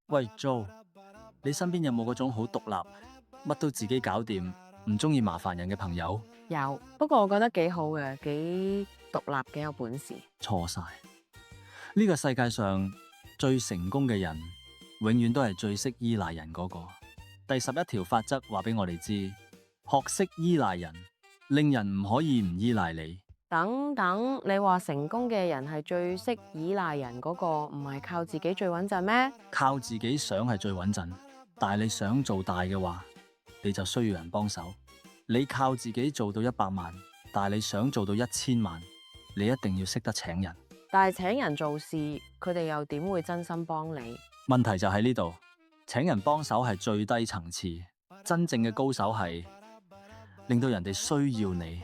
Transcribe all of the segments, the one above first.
喂，Joe，你身邊有冇嗰種好獨立，乜都自己搞掂，唔中意麻煩人嘅朋友？有，不過我覺得幾好嘅，幾獨立，幾有本事。錯晒！呢個世界上最成功嘅人，永遠都係最識依賴人嗰個。第11條法則話俾我哋知，學識依賴人，令人唔可以唔依賴你。等等，你話成功嘅人係最識依賴人嗰個，唔係靠自己最穩陣咩？靠自己想係最穩陣，但係你想做大嘅話，你就需要人幫手。你靠自己做到100萬，但係你想做到1000萬，你一定要識得請人。但係請人做事，佢哋又點會真心幫你？問題就喺呢度，請人幫手係最低層次，真正嘅高手係令到人哋需要你。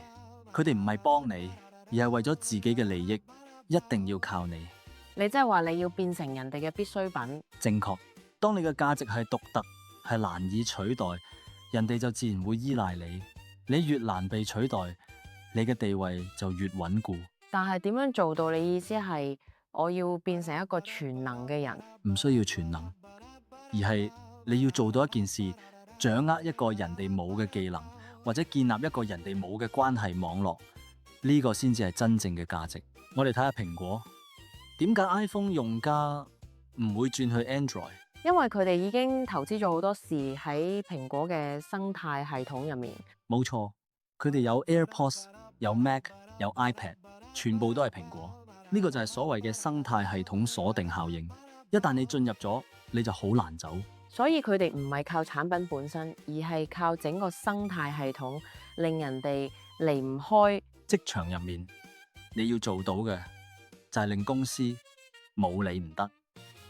佢哋唔係幫你，而係為咗自己嘅利益，一定要靠你。你即係話你要變成人哋嘅必需品？正確。當你嘅價值係獨特，係難以取代，人哋就自然會依賴你。你越難被取代，你嘅地位就越穩固。但係點樣做到？你意思係我要變成一個全能嘅人？唔需要全能，而係你要做到一件事，掌握一個人哋冇嘅技能，或者建立一個人哋冇嘅關係網絡，呢個先至係真正嘅價值。我哋睇下蘋果，點解 iPhone 用家唔會轉去 Android？因為佢哋已經投資咗好多事喺蘋果嘅生態系統入面。冇錯，佢哋有 AirPods、有 Mac、有 iPad， 全部都係蘋果。呢個就係所謂嘅生態系統鎖定效應。一旦你進入咗，你就好難走。所以佢哋唔係靠產品本身，而係靠整個生態系統，令人哋離唔開。職場入面，你要做到嘅就係令公司冇你唔得。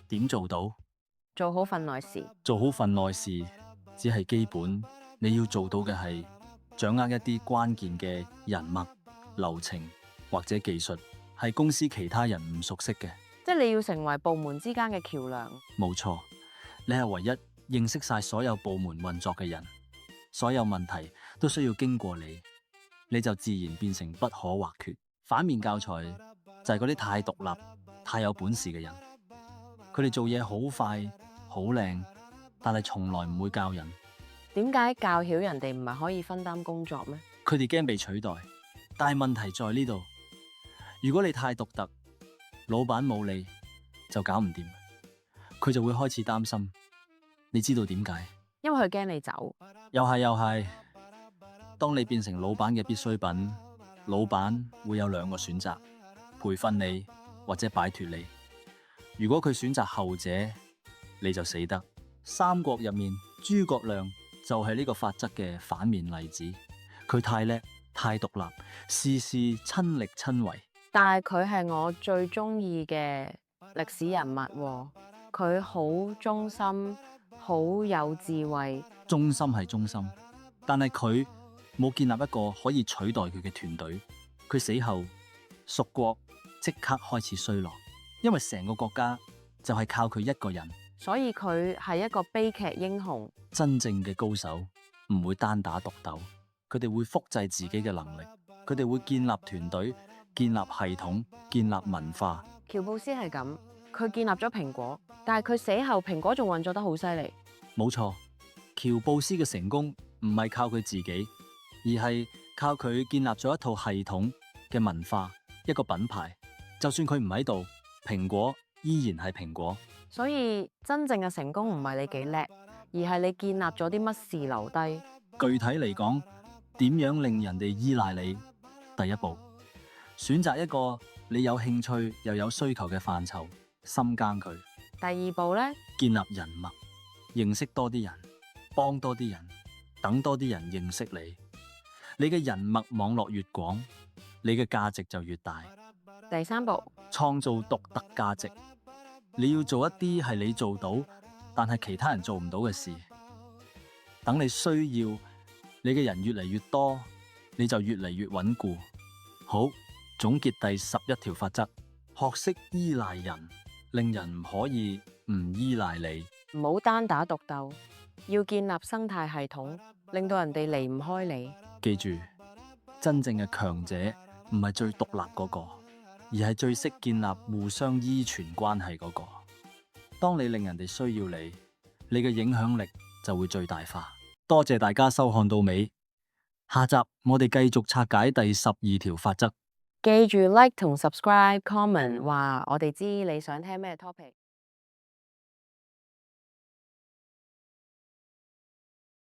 點做到？做好份內事。做好份內事只係基本，你要做到嘅係掌握一啲關鍵嘅人脈、流程或者技術，係公司其他人唔熟悉嘅。即係你要成為部門之間嘅橋梁。冇錯，你係唯一認識晒所有部門運作嘅人，所有問題都需要經過你，你就自然變成不可或缺。反面教材就係嗰啲太獨立、太有本事嘅人，佢哋做嘢好快、好靚，但係從來唔會教人。點解教曉人哋唔係可以分擔工作咩？佢哋驚被取代，但係問題在呢度，如果你太獨特，老闆冇你就搞唔掂，佢就會開始擔心。你知道點解？因為佢驚你走。又係，當你變成老闆嘅必需品，老闆會有2個選擇：培訓你或者擺脫你。如果佢選擇後者，你就死得。三國入面，諸葛亮就係呢個法則嘅反面例子。佢太叻、太獨立，事事親力親為。但係佢係我最中意嘅歷史人物喎，佢好忠心，好有智慧。忠心係忠心，但係佢冇建立一個可以取代佢嘅團隊。佢死後，蜀國即刻開始衰落，因為成個國家就係靠佢一個人。所以佢係一個悲劇英雄。真正嘅高手唔會單打獨鬥，佢哋會複製自己嘅能力，佢哋會建立團隊、建立系統、建立文化。喬布斯係咁，佢建立咗蘋果，但係佢死後蘋果仲運作得好犀利。冇錯，喬布斯嘅成功唔係靠佢自己，而係靠佢建立咗一套系統嘅文化，一個品牌。就算佢唔喺度，蘋果依然係蘋果。所以真正嘅成功唔係你幾叻，而係你建立咗啲乜事留低。具體嚟講，點樣令人哋依賴你？第一步，選擇一個你有興趣又有需求嘅範疇，深耕佢。第二步呢？建立人脈，認識多啲人，幫多啲人，等多啲人認識你。你嘅人脈網絡越廣，你嘅價值就越大。第三步，創造獨特價值。你要做一啲係你做到，但係其他人做唔到嘅事。等你需要你嘅人越嚟越多，你就越嚟越穩固。好，總結第11條法則：學識依賴人，令人唔可以唔依賴你。唔好單打獨鬥，要建立生態系統，令到人哋離唔開你。記住，真正嘅強者唔係最獨立嗰個，而係最識建立互相依存關係嗰個。當你令人哋需要你，你嘅影響力就會最大化。多謝大家收看到尾，下集我哋繼續拆解第12條法則。記住 like 同 subscribe、comment 話我哋知你想聽咩 topic。